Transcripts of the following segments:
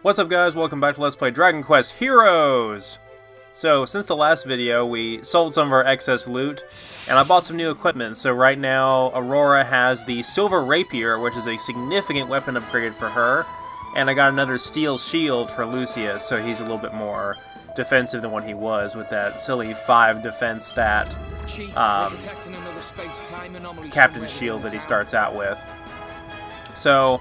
What's up guys, welcome back to Let's Play Dragon Quest Heroes! So, since the last video, we sold some of our excess loot, and I bought some new equipment. So right now, Aurora has the Silver Rapier, which is a significant weapon upgrade for her, and I got another Steel Shield for Lucius, so he's a little bit more defensive than what he was with that silly 5 defense stat Captain Shield that he starts out with. So,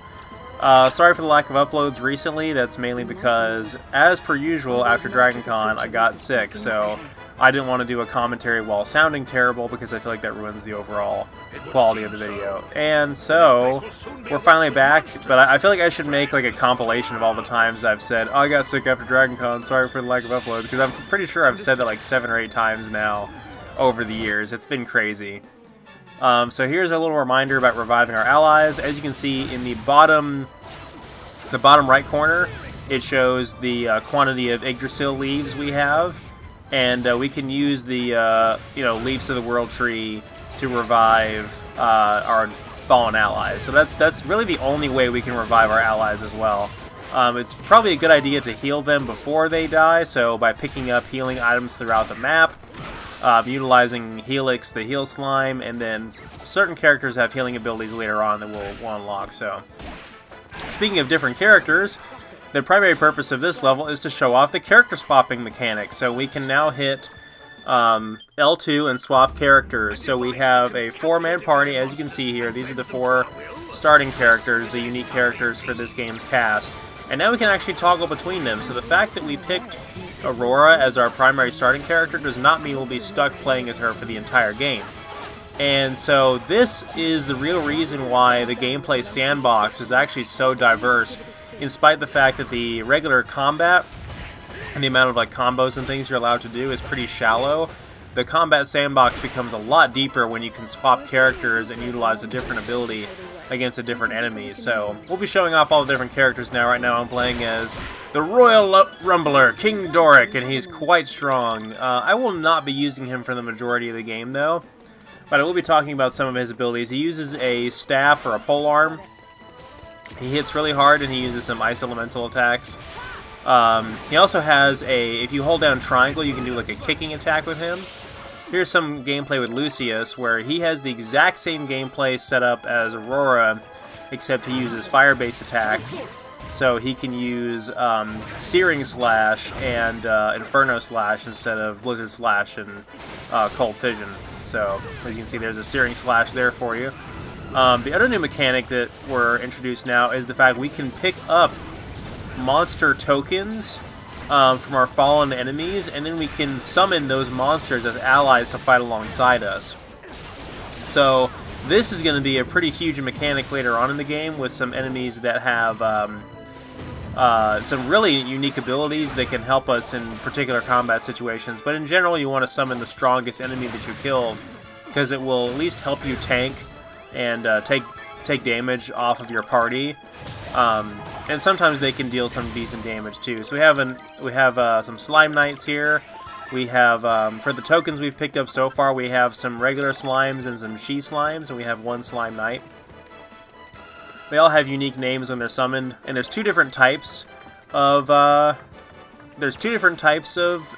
sorry for the lack of uploads recently. That's mainly because, as per usual, after Dragon Con, I got sick, so I didn't want to do a commentary while sounding terrible because I feel like that ruins the overall quality of the video. And so, we're finally back, but I feel like I should make like a compilation of all the times I've said, oh, I got sick after Dragon Con, sorry for the lack of uploads, because I'm pretty sure I've said that like 7 or 8 times now over the years. It's been crazy. So here's a little reminder about reviving our allies. As you can see in the bottom right corner, it shows the quantity of Yggdrasil leaves we have, and we can use the leaves of the World Tree to revive our fallen allies. So that's really the only way we can revive our allies as well. It's probably a good idea to heal them before they die, so by picking up healing items throughout the map, utilizing Helix, the heal slime, and then certain characters have healing abilities later on that we'll unlock. So, speaking of different characters, the primary purpose of this level is to show off the character swapping mechanic. So we can now hit L2 and swap characters. So we have a 4-man party, as you can see here. These are the 4 starting characters, the unique characters for this game's cast. And now we can actually toggle between them. So the fact that we picked Aurora as our primary starting character does not mean we'll be stuck playing as her for the entire game. And so this is the real reason why the gameplay sandbox is actually so diverse, in spite of the fact that the regular combat and the amount of like combos and things you're allowed to do is pretty shallow. The combat sandbox becomes a lot deeper when you can swap characters and utilize a different ability against a different enemy. So we'll be showing off all the different characters now. Right now I'm playing as the Royal Rumbler, King Doric, and he's quite strong. I will not be using him for the majority of the game though, but I will be talking about some of his abilities. He uses a staff or a polearm. He hits really hard and he uses some ice elemental attacks. He also has if you hold down triangle, you can do like a kicking attack with him. Here's some gameplay with Lucius, where he has the exact same gameplay setup as Aurora, except he uses fire-based attacks. So he can use Searing Slash and Inferno Slash instead of Blizzard Slash and Cold Fission. So, as you can see, there's a Searing Slash there for you. The other new mechanic that we're introduced now is the fact we can pick up monster tokens from our fallen enemies, and then we can summon those monsters as allies to fight alongside us. So this is going to be a pretty huge mechanic later on in the game, with some enemies that have some really unique abilities that can help us in particular combat situations. But in general, you want to summon the strongest enemy that you killed, because it will at least help you tank and take damage off of your party. And sometimes they can deal some decent damage too. So we have some Slime Knights here. We have for the tokens we've picked up so far, we have some regular slimes and some she slimes, and we have 1 Slime Knight. They all have unique names when they're summoned, and there's 2 different types of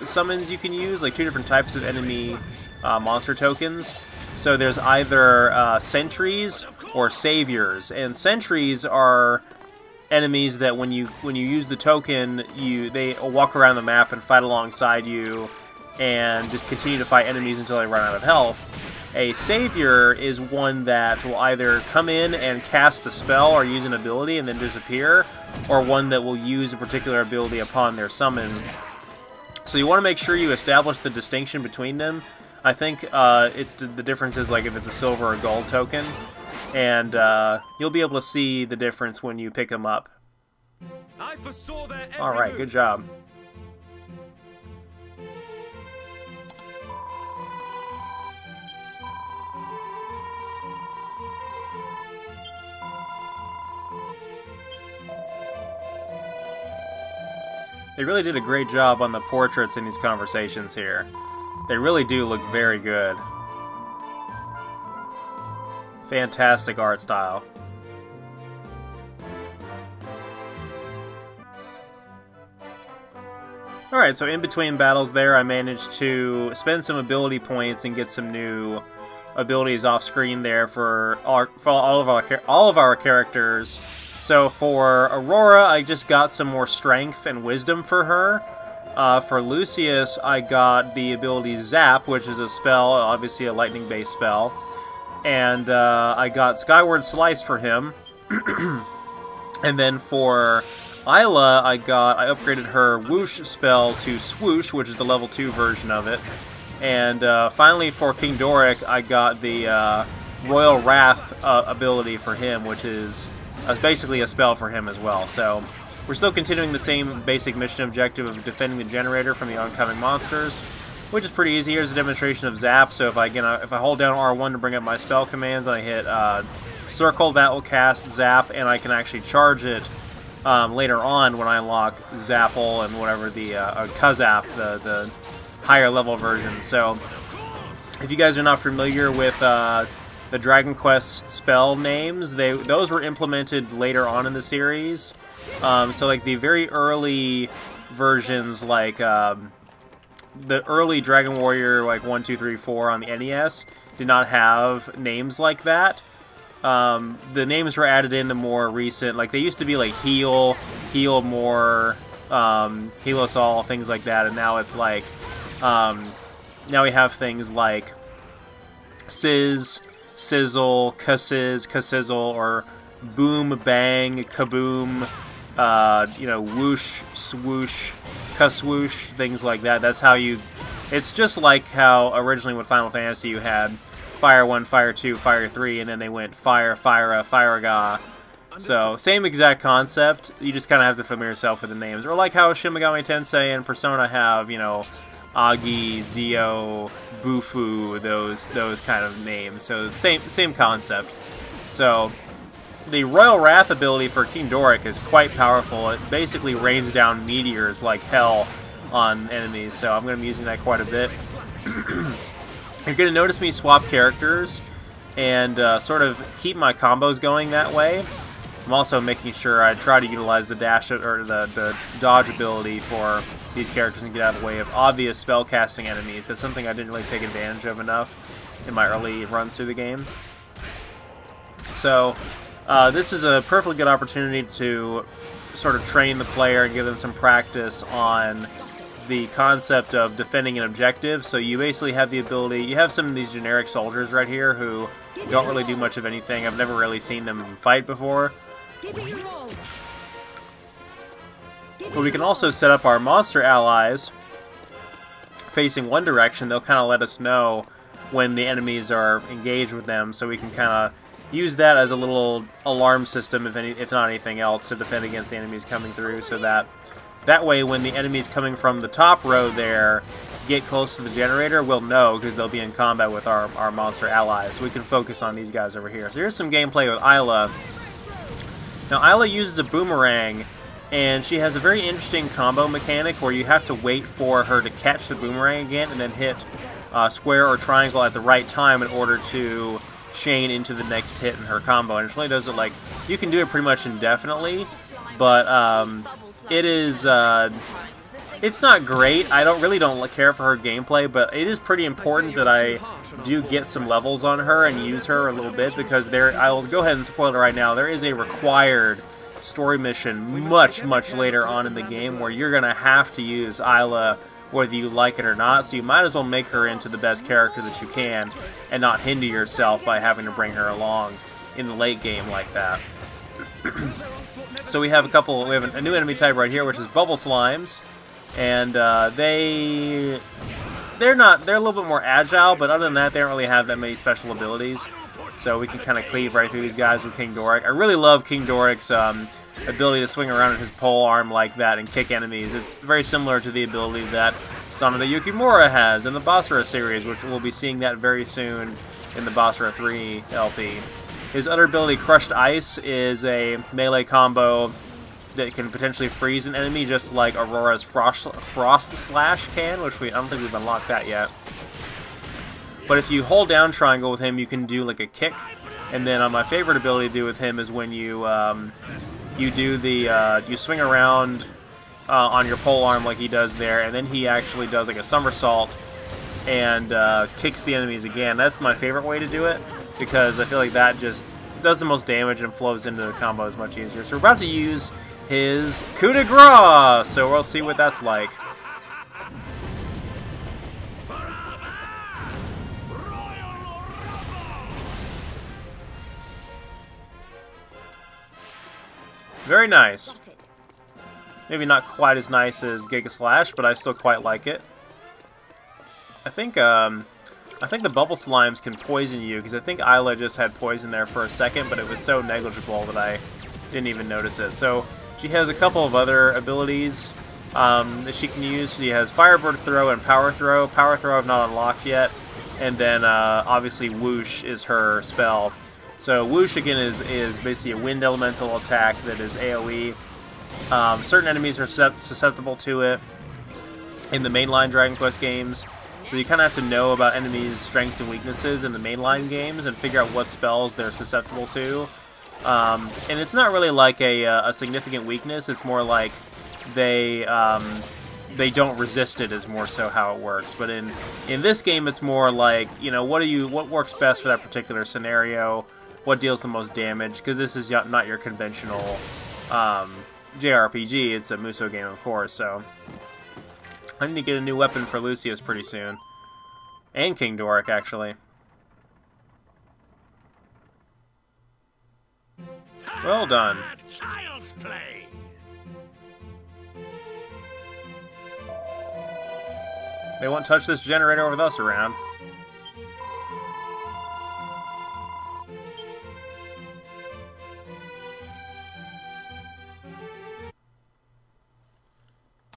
summons you can use, like 2 different types of enemy monster tokens. So there's either sentries or saviors, and sentries are enemies that when you use the token, they walk around the map and fight alongside you and just continue to fight enemies until they run out of health. A savior is one that will either come in and cast a spell or use an ability and then disappear, or one that will use a particular ability upon their summon. So you want to make sure you establish the distinction between them. I think it's the difference is like if it's a silver or gold token. And you'll be able to see the difference when you pick them up. Alright, good job. They really did a great job on the portraits in these conversations here. They really do look very good. Fantastic art style. Alright, so in between battles there, I managed to spend some ability points and get some new abilities off screen there for all of our characters. So for Aurora, I just got some more strength and wisdom for her. For Lucius, I got the ability Zap, which is a spell, obviously a lightning-based spell. And I got Skyward Slice for him. And then for Isla, I upgraded her Whoosh spell to Swoosh, which is the level 2 version of it. And finally for King Doric, I got the Royal Wrath ability for him, which is basically a spell for him as well. So we're still continuing the same basic mission objective of defending the generator from the oncoming monsters, which is pretty easy. Here's a demonstration of Zap. So if I hold down R1 to bring up my spell commands, and I hit Circle, that will cast Zap, and I can actually charge it later on when I unlock Zapple and whatever the Kazap, the higher level version. So if you guys are not familiar with the Dragon Quest spell names, those were implemented later on in the series. So like the very early versions, like the early Dragon Warrior, like 1, 2, 3, 4 on the NES, did not have names like that. The names were added in the more recent, like they used to be like Heal More, Heal Us All, things like that, and now it's like, now we have things like Sizz, Sizzle, Kassiz, Kassizzle, or Boom, Bang, Kaboom, you know, Whoosh, Swoosh, Kaswoosh, things like that. That's how you, it's just like how originally with Final Fantasy you had Fire 1, Fire 2, Fire 3, and then they went Fire, Fyra, Fyraga. So, same exact concept, you just kind of have to familiar yourself with the names. Or like how Shin Megami Tensei and Persona have, you know, Agi, Zio, Bufu, those kind of names. So, same concept. So, the Royal Wrath ability for King Doric is quite powerful. It basically rains down meteors like hell on enemies, so I'm going to be using that quite a bit. You're going to notice me swap characters and sort of keep my combos going that way. I'm also making sure I try to utilize the dash or the dodge ability for these characters and get out of the way of obvious spellcasting enemies. That's something I didn't really take advantage of enough in my early runs through the game. So this is a perfectly good opportunity to sort of train the player and give them some practice on the concept of defending an objective. So you basically have the ability, you have some of these generic soldiers right here who don't really do much of anything. I've never really seen them fight before. But we can also set up our monster allies facing one direction. They'll kind of let us know when the enemies are engaged with them, so we can kind of use that as a little alarm system, if not anything else, to defend against the enemies coming through, so that way when the enemies coming from the top row there get close to the generator, we'll know because they'll be in combat with our monster allies. So we can focus on these guys over here. So here's some gameplay with Isla. Now Isla uses a boomerang, and she has a very interesting combo mechanic where you have to wait for her to catch the boomerang again and then hit square or triangle at the right time in order to chain into the next hit in her combo. And it really does it like, you can do it pretty much indefinitely, but it is, it's not great. I don't care for her gameplay, but it is pretty important that I do get some levels on her and use her a little bit, because I'll go ahead and spoil it right now, there is a required story mission much later on in the game where you're going to have to use Isla whether you like it or not, so you might as well make her into the best character that you can and not hinder yourself by having to bring her along in the late game like that. So we have a new enemy type right here, which is Bubble Slimes, and they're a little bit more agile, but other than that, they don't really have that many special abilities. So we can kind of cleave right through these guys with King Doric. I really love King Doric's ability to swing around in his pole arm like that and kick enemies. It's very similar to the ability that Sanada Yukimura has in the Basara series, which we'll be seeing that very soon in the Basara 3 LP. His other ability, Crushed Ice, is a melee combo that can potentially freeze an enemy, just like Aurora's Frost Slash can, which I don't think we've unlocked that yet. But if you hold down triangle with him, you can do like a kick. And then my favorite ability to do with him is when you you swing around on your pole arm like he does there, and then he actually does like a somersault and kicks the enemies again. That's my favorite way to do it, because I feel like that just does the most damage and flows into the combos much easier. So we're about to use his coup de grace, so we'll see what that's like. Very nice. Maybe not quite as nice as Giga Slash, but I still quite like it. I think the bubble slimes can poison you, because I think Isla just had poison there for a second, but it was so negligible that I didn't even notice it. So she has a couple of other abilities that she can use. She has Firebird Throw and Power Throw. Power Throw I've not unlocked yet, and then obviously Whoosh is her spell. So Whoosh again is basically a wind elemental attack that is AoE. Certain enemies are susceptible to it in the mainline Dragon Quest games, so you kind of have to know about enemies' strengths and weaknesses in the mainline games and figure out what spells they're susceptible to. And it's not really like a significant weakness, it's more like they don't resist it is more so how it works. But in this game it's more like, you know, what works best for that particular scenario, what deals the most damage, because this is not your conventional JRPG, it's a Muso game, of course, so I need to get a new weapon for Lucius pretty soon. And King Doric, actually. Well done. Child's play. They won't touch this generator with us around.